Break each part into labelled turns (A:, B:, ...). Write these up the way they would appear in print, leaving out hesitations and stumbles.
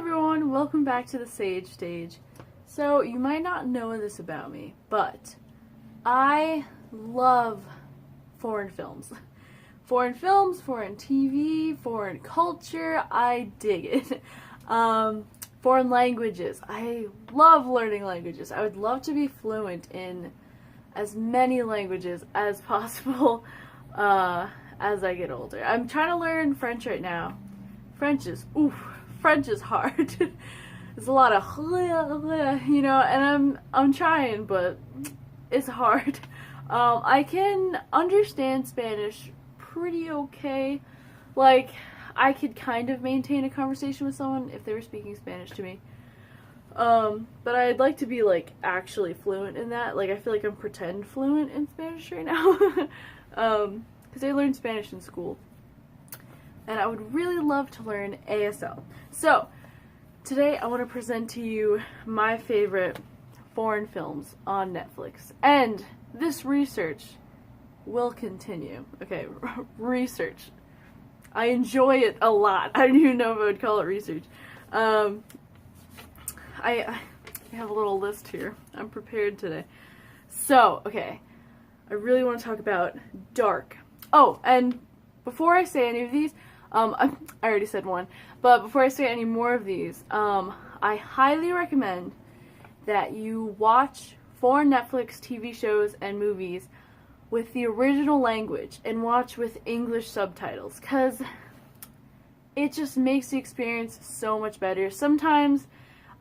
A: everyone, welcome back to the Sage Stage. So, you might not know this about me, but I love foreign films. Foreign films, foreign TV, foreign culture, I dig it. Foreign languages, I love learning languages. I would love to be fluent in as many languages as possible as I get older. I'm trying to learn French right now. French is hard. There's a lot of, you know, and I'm trying, but it's hard. I can understand Spanish pretty okay. Like, I could kind of maintain a conversation with someone if they were speaking Spanish to me. But I'd like to be, like, actually fluent in that. Like, I feel like I'm pretend fluent in Spanish right now. Because I learned Spanish in school. And I would really love to learn ASL. So, today I want to present to you my favorite foreign films on Netflix. And this research will continue. Okay, research. I enjoy it a lot. I don't even know if I would call it research. I have a little list here. I'm prepared today. So, okay. I really want to talk about Dark. Oh, and before I say any of these, I already said one, but before I say any more of these, I highly recommend that you watch foreign Netflix TV shows and movies with the original language and watch with English subtitles, because it just makes the experience so much better. Sometimes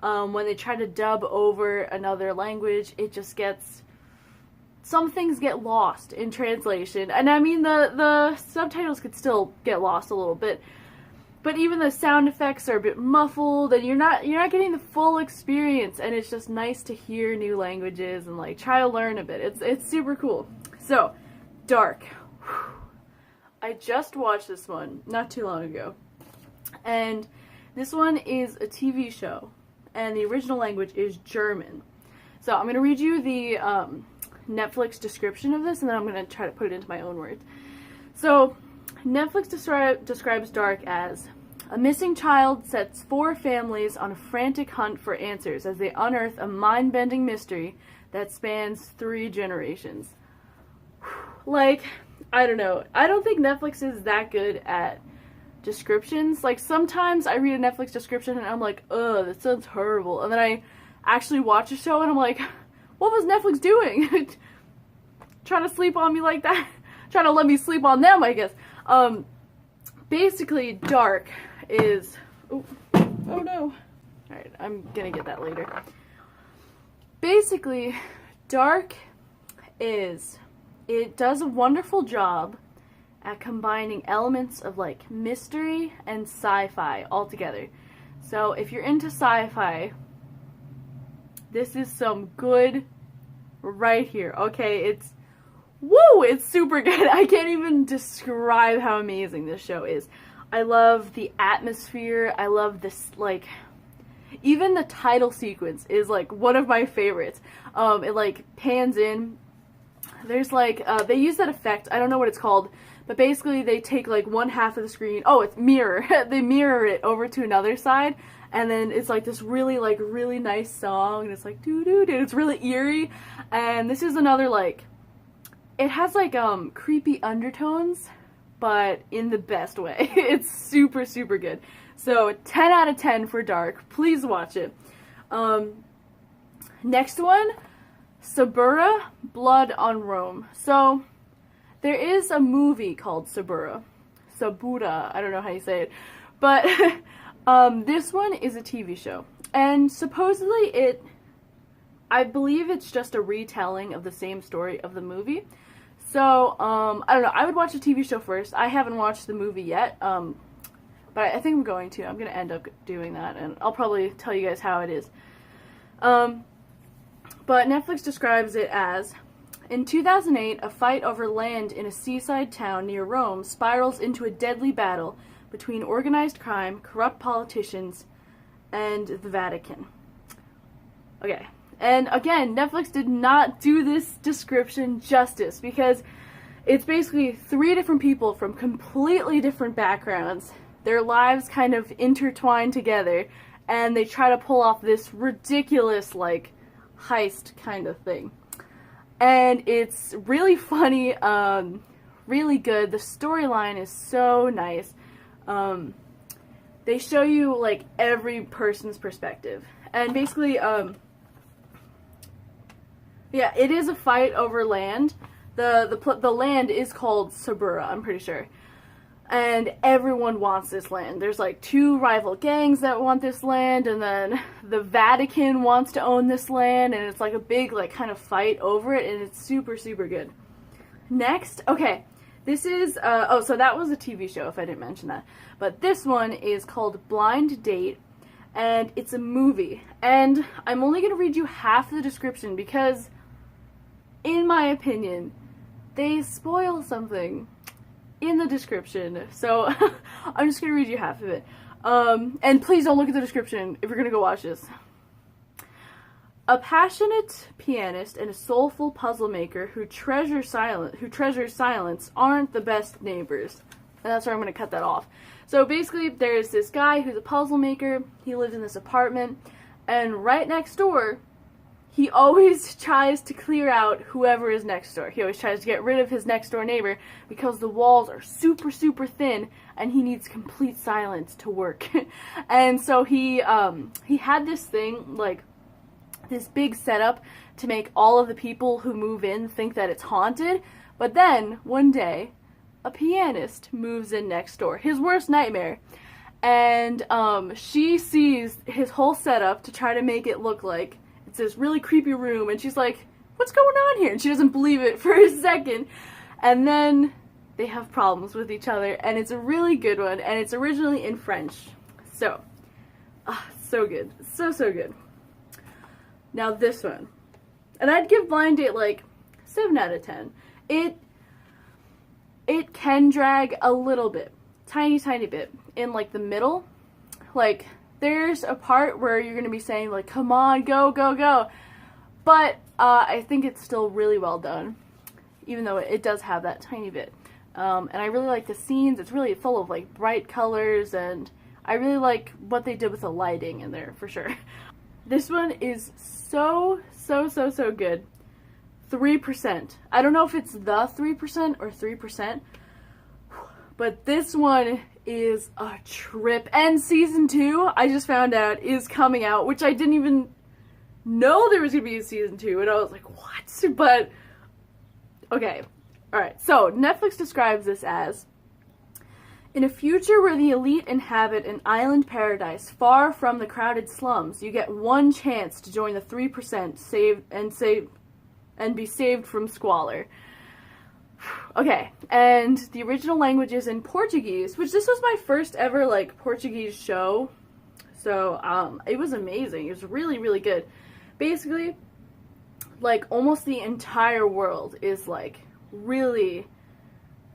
A: when they try to dub over another language, it just gets, some things get lost in translation. And I mean, the subtitles could still get lost a little bit, but even the sound effects are a bit muffled, and you're not getting the full experience, and it's just nice to hear new languages and like try to learn a bit. It's super cool. So, Dark. I just watched this one not too long ago. And this one is a TV show, and the original language is German. So, I'm going to read you the Netflix description of this, and then I'm going to try to put it into my own words. So, Netflix describes Dark as: a missing child sets 4 families on a frantic hunt for answers as they unearth a mind-bending mystery that spans 3 generations. Like, I don't know. I don't think Netflix is that good at descriptions. Like, sometimes I read a Netflix description and I'm like, ugh, that sounds horrible. And then I actually watch a show and I'm like, what was Netflix doing? Trying to sleep on me like that? Trying to let me sleep on them, I guess. Basically, Dark is... Oh no. Alright, I'm gonna get that later. Basically, Dark is... It does a wonderful job at combining elements of, like, mystery and sci-fi all together. So, if you're into sci-fi, this is some good right here. Okay, it's... Woo! It's super good. I can't even describe how amazing this show is. I love the atmosphere. I love this, like... Even the title sequence is, like, one of my favorites. It, like, pans in. There's, like, they use that effect. I don't know what it's called. But basically, they take, like, one half of the screen. Oh, it's mirror. They mirror it over to another side. And then it's, like, this really, like, really nice song. And it's, like, doo-doo-doo. It's really eerie. And this is another, like... It has, like, creepy undertones, but in the best way. It's super, super good. So, 10 out of 10 for Dark. Please watch it. Next one, Suburra, Blood on Rome. So, there is a movie called Suburra. Suburra, I don't know how you say it. But, this one is a TV show. And supposedly I believe it's just a retelling of the same story of the movie. So, I don't know. I would watch the TV show first. I haven't watched the movie yet, but I think I'm going to. I'm going to end up doing that, and I'll probably tell you guys how it is. But Netflix describes it as: in 2008, a fight over land in a seaside town near Rome spirals into a deadly battle between organized crime, corrupt politicians, and the Vatican. Okay. And again, Netflix did not do this description justice, because it's basically 3 different people from completely different backgrounds. Their lives kind of intertwine together, and they try to pull off this ridiculous, like, heist kind of thing. And it's really funny, really good. The storyline is so nice. They show you, like, every person's perspective. And basically, yeah, it is a fight over land. The land is called Sabura, I'm pretty sure. And everyone wants this land. There's, like, 2 rival gangs that want this land, and then the Vatican wants to own this land, and it's, like, a big, like, kind of fight over it, and it's super, super good. Next, okay, this is, oh, so that was a TV show, if I didn't mention that. But this one is called Blind Date, and it's a movie. And I'm only going to read you half the description because, in my opinion, they spoil something in the description. So, I'm just going to read you half of it. And please don't look at the description if you're going to go watch this. A passionate pianist and a soulful puzzle maker who treasures silence aren't the best neighbors. And that's where I'm going to cut that off. So basically, there's this guy who's a puzzle maker. He lives in this apartment. And right next door, he always tries to clear out whoever is next door. He always tries to get rid of his next door neighbor because the walls are super, super thin and he needs complete silence to work. And so he had this thing, like, this big setup to make all of the people who move in think that it's haunted. But then, one day, a pianist moves in next door. His worst nightmare. And she sees his whole setup to try to make it look like it's this really creepy room. And she's like, what's going on here? And she doesn't believe it for a second. And then they have problems with each other. And it's a really good one. And it's originally in French. So, so good. So, so good. Now this one. And I'd give Blind Date like 7 out of 10. It can drag a little bit. Tiny, tiny bit. In like the middle. Like, there's a part where you're going to be saying like, come on, go, go, go. But I think it's still really well done. Even though it does have that tiny bit. And I really like the scenes. It's really full of like bright colors. And I really like what they did with the lighting in there for sure. This one is so, so, so, so good. 3%. I don't know if it's the 3% or 3%, but this one is a trip. And season 2, I just found out, is coming out, which I didn't even know there was going to be a season 2, and I was like, what? But, okay. Alright, so Netflix describes this as, in a future where the elite inhabit an island paradise far from the crowded slums, you get one chance to join the 3% and be saved from squalor. Okay, and the original language is in Portuguese, which this was my first ever, like, Portuguese show. So, it was amazing. It was really, really good. Basically, like, almost the entire world is, like, really,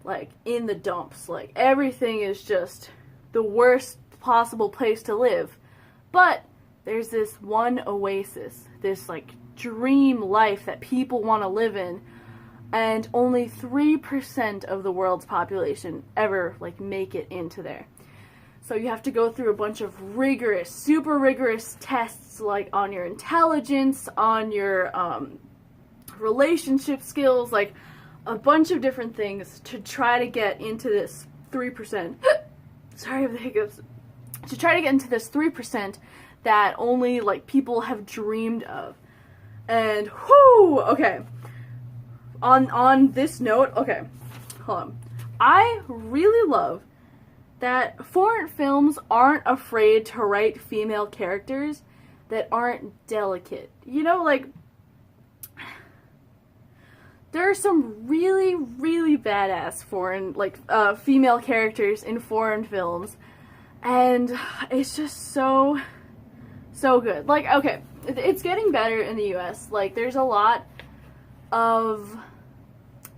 A: like, in the dumps. Like, everything is just the worst possible place to live. But there's this one oasis, this, like, dream life that people want to live in, and only 3% of the world's population ever, like, make it into there. So you have to go through a bunch of rigorous, super rigorous tests, like, on your intelligence, on your, relationship skills, like, a bunch of different things to try to get into this 3%. Sorry for the hiccups. To try to get into this 3% that only, like, people have dreamed of. And, whoo, okay. On this note, okay, hold on. I really love that foreign films aren't afraid to write female characters that aren't delicate. You know, like, there are some really, really badass foreign, like, female characters in foreign films, and it's just so, so good. Like, okay, it's getting better in the US. Like, there's a lot of,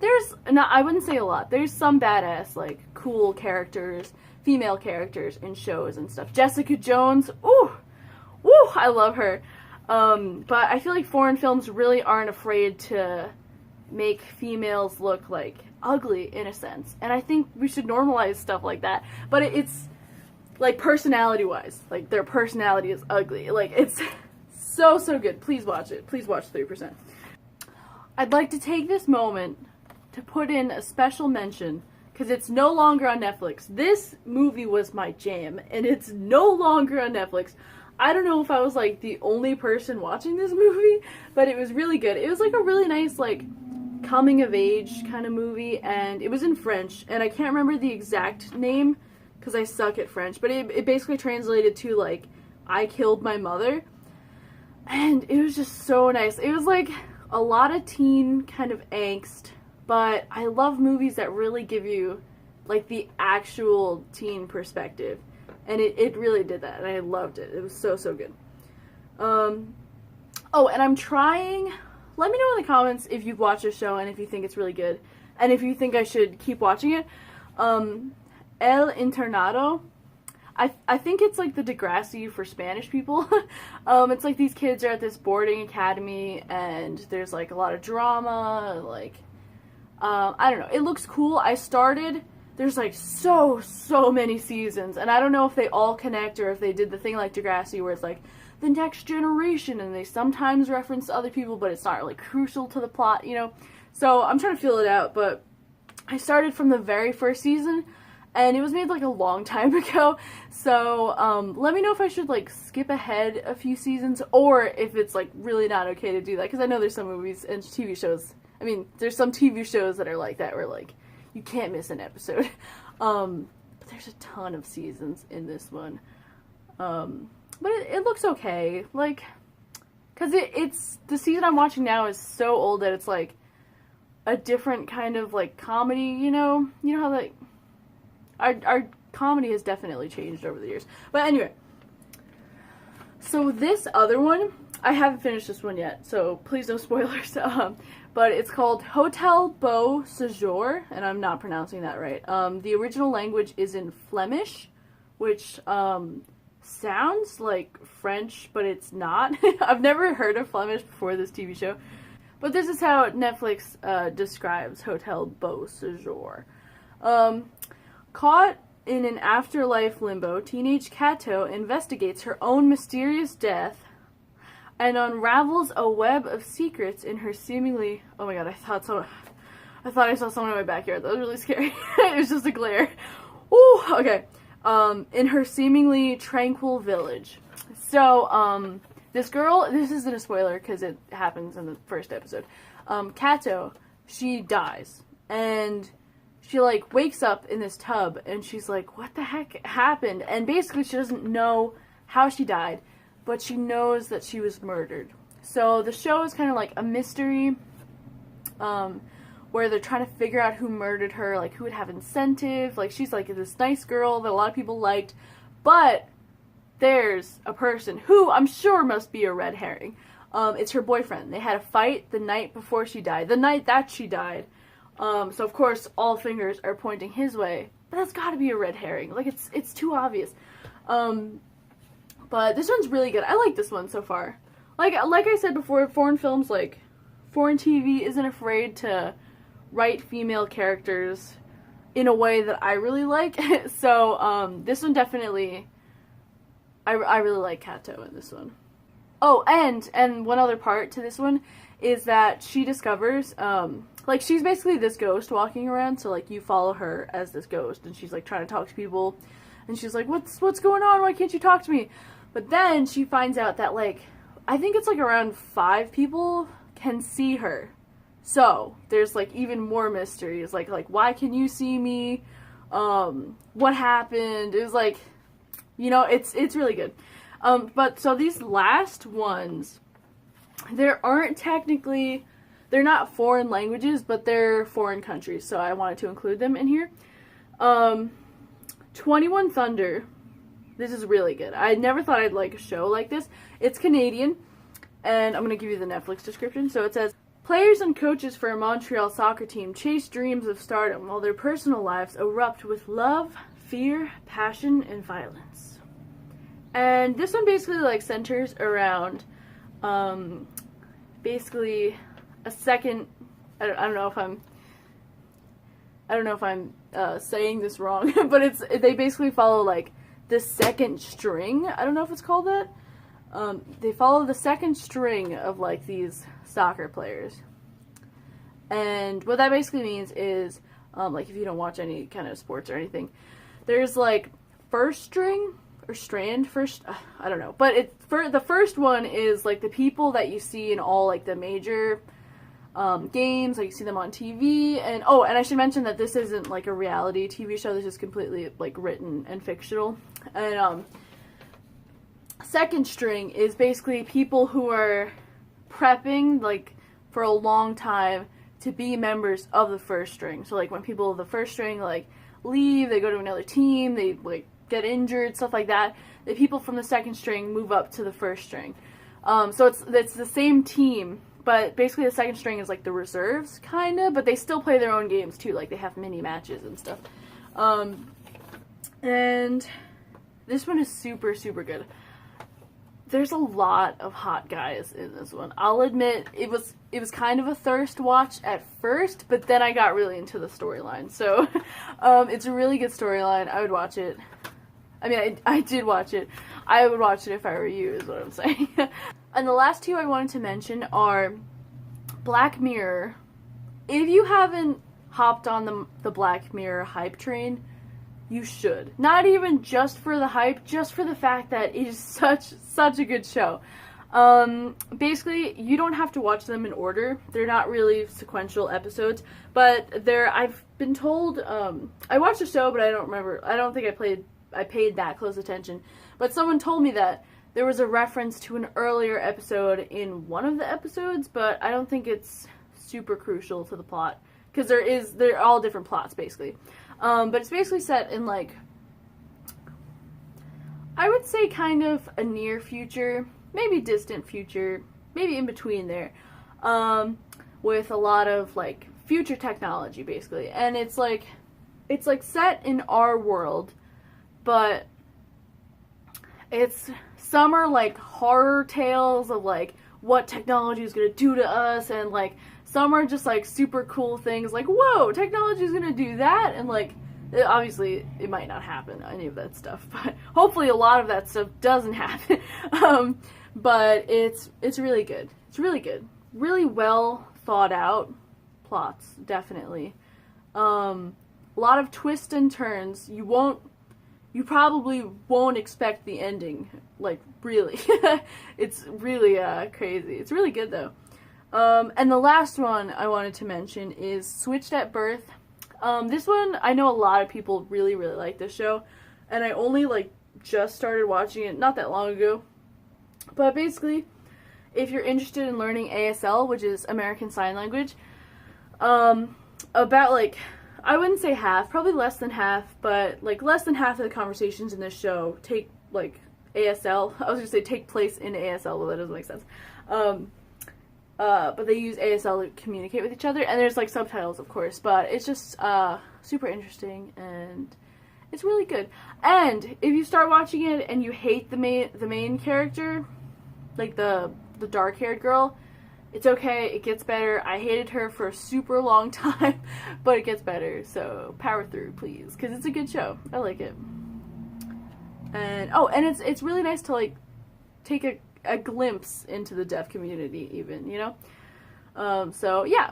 A: I wouldn't say a lot. There's some badass, like, cool characters, female characters in shows and stuff. Jessica Jones, ooh, woo, I love her. But I feel like foreign films really aren't afraid to make females look, like, ugly, in a sense. And I think we should normalize stuff like that. But it's like personality-wise. Like their personality is ugly. Like it's so good. Please watch it. Please watch 3%. I'd like to take this moment to put in a special mention because it's no longer on Netflix. This movie was my jam and it's no longer on Netflix. I don't know if I was like the only person watching this movie, but it was really good. It was like a really nice like coming of age kind of movie, and it was in French, and I can't remember the exact name because I suck at French, but it basically translated to like I killed my mother, and it was just so nice. It was like a lot of teen kind of angst, but I love movies that really give you like the actual teen perspective, and it really did that, and I loved it. It was so good. Oh, and I'm trying. Let me know in the comments if you've watched this show and if you think it's really good. And if you think I should keep watching it. El Internado. I think it's like the Degrassi for Spanish people. It's like these kids are at this boarding academy and there's like a lot of drama. Like, I don't know. It looks cool. I started. There's like so many seasons. And I don't know if they all connect or if they did the thing like Degrassi where it's like the next generation, and they sometimes reference other people, but it's not really crucial to the plot, you know? So I'm trying to feel it out, but I started from the very first season, and it was made like a long time ago, so let me know if I should like skip ahead a few seasons, or if it's like really not okay to do that, because I know there's some movies and TV shows, I mean, there's some TV shows that are like that, where like, you can't miss an episode, but there's a ton of seasons in this one, but it looks okay, like, because it's, the season I'm watching now is so old that it's, like, a different kind of, like, comedy, you know how, like, our comedy has definitely changed over the years, but anyway, so this other one, I haven't finished this one yet, so please no spoilers, but it's called Hotel Beau Séjour, and I'm not pronouncing that right. The original language is in Flemish, which, sounds like French, but it's not. I've never heard of Flemish before this TV show. But this is how Netflix describes Hotel Beau Séjour. Caught in an afterlife limbo, teenage Kato investigates her own mysterious death and unravels a web of secrets in her seemingly... Oh my god, I thought I saw someone in my backyard. That was really scary. It was just a glare. Ooh, okay. In her seemingly tranquil village. So, this girl, this isn't a spoiler because it happens in the first episode. Kato, she dies. And she, like, wakes up in this tub and she's like, what the heck happened? And basically she doesn't know how she died, but she knows that she was murdered. So the show is kind of like a mystery, where they're trying to figure out who murdered her, like who would have incentive, like she's like this nice girl that a lot of people liked, but there's a person who I'm sure must be a red herring. It's her boyfriend. They had a fight the night before she died, the night that she died, so of course all fingers are pointing his way, but that's gotta be a red herring, like it's too obvious. But this one's really good. I like this one so far. Like I said before, foreign films, like foreign TV isn't afraid to write female characters in a way that I really like. So, this one definitely, I really like Kato in this one. Oh, and one other part to this one is that she discovers, like, she's basically this ghost walking around, so, like, you follow her as this ghost, and she's, like, trying to talk to people, and she's like, what's going on? Why can't you talk to me? But then she finds out that, like, I think it's, like, around 5 people can see her. So, there's, like, even more mysteries, like, why can you see me? What happened? It was, like, you know, it's really good. But, so these last ones, there aren't technically, they're not foreign languages, but they're foreign countries, so I wanted to include them in here. 21 Thunder, this is really good. I never thought I'd like a show like this. It's Canadian, and I'm going to give you the Netflix description. So it says, players and coaches for a Montreal soccer team chase dreams of stardom while their personal lives erupt with love, fear, passion, and violence. And this one basically like centers around basically a second, I don't know if I'm saying this wrong, but they basically follow like the second string. I don't know if it's called that. They follow the second string of like these soccer players. And what that basically means is, like if you don't watch any kind of sports or anything, there's like first string or strand first, I don't know. But the first one is like the people that you see in all like the major games, like you see them on TV. And and I should mention that this isn't like a reality TV show. This is completely like written and fictional. And second string is basically people who are prepping like for a long time to be members of the first string. So like when people of the first string like leave, they go to another team, they like get injured, stuff like that. The people from the second string move up to the first string. So it's the same team, but basically the second string is like the reserves, kind of, but they still play their own games too. Like they have mini matches and stuff. And this one is super, super good. There's a lot of hot guys in this one. I'll admit it was kind of a thirst watch at first, but then I got really into the storyline. So it's a really good storyline. I would watch it. I mean, I did watch it. I would watch it if I were you, is what I'm saying. And the last two I wanted to mention are Black Mirror. If you haven't hopped on the Black Mirror hype train, you should. Not even just for the hype, just for the fact that it is such a good show. Basically, you don't have to watch them in order. They're not really sequential episodes, but I've been told, I watched the show, but I don't remember. I don't think I paid that close attention. But someone told me that there was a reference to an earlier episode in one of the episodes, but I don't think it's super crucial to the plot. Because they're all different plots, basically. But it's basically set in, like, I would say kind of a near future, maybe distant future, maybe in between there, with a lot of, like, future technology, basically. And it's like set in our world, but some are, like, horror tales of, like, what technology is going to do to us, and, like, some are just, like, super cool things, like, whoa, technology is going to do that, and, like, obviously, it might not happen, any of that stuff, but hopefully a lot of that stuff doesn't happen. But it's really good. It's really good. Really well thought out plots, definitely. A lot of twists and turns. You probably won't expect the ending, like, really. It's really crazy. It's really good, though. And the last one I wanted to mention is Switched at Birth. This one, I know a lot of people really, really like this show, and I only, like, just started watching it not that long ago. But basically, if you're interested in learning ASL, which is American Sign Language, about, like, I wouldn't say half, probably less than half, but, like, less than half of the conversations in this show take, like, ASL. I was going to say take place in ASL, but that doesn't make sense. But they use ASL to communicate with each other, and there's, like, subtitles, of course, but it's just, super interesting, and it's really good. And if you start watching it and you hate the main character, like the dark-haired girl, it's okay, it gets better. I hated her for a super long time, but it gets better, so power through, please, because it's a good show. I like it. And, and it's really nice to, like, take a glimpse into the deaf community, even, you know? So, yeah.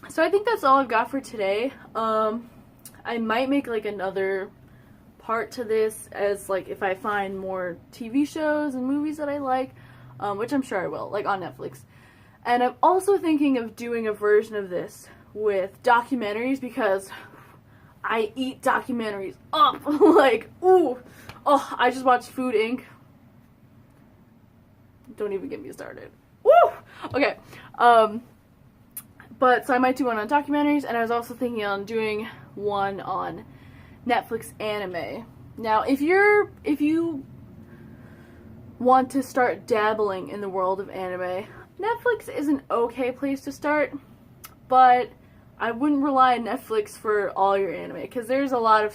A: So I think that's all I've got for today. I might make, like, another part to this, as, like, if I find more TV shows and movies that I like, which I'm sure I will, like, on Netflix. And I'm also thinking of doing a version of this with documentaries, because I eat documentaries up. Like, ooh. Oh, I just watched Food Inc. Don't even get me started. Woo! Okay. But, so I might do one on documentaries, and I was also thinking on doing one on Netflix anime. Now, if you want to start dabbling in the world of anime, Netflix is an okay place to start, but I wouldn't rely on Netflix for all your anime, because there's a lot of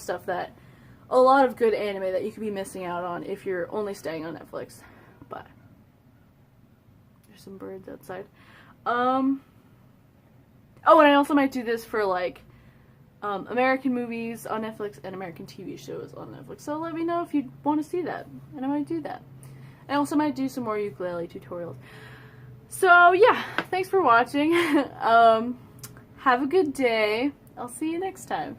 A: good anime that you could be missing out on if you're only staying on Netflix. But there's some birds outside. Oh, and I also might do this for, like, American movies on Netflix and American TV shows on Netflix. So let me know if you want to see that, and I might do that. I also might do some more ukulele tutorials. So yeah, thanks for watching. Have a good day. I'll see you next time.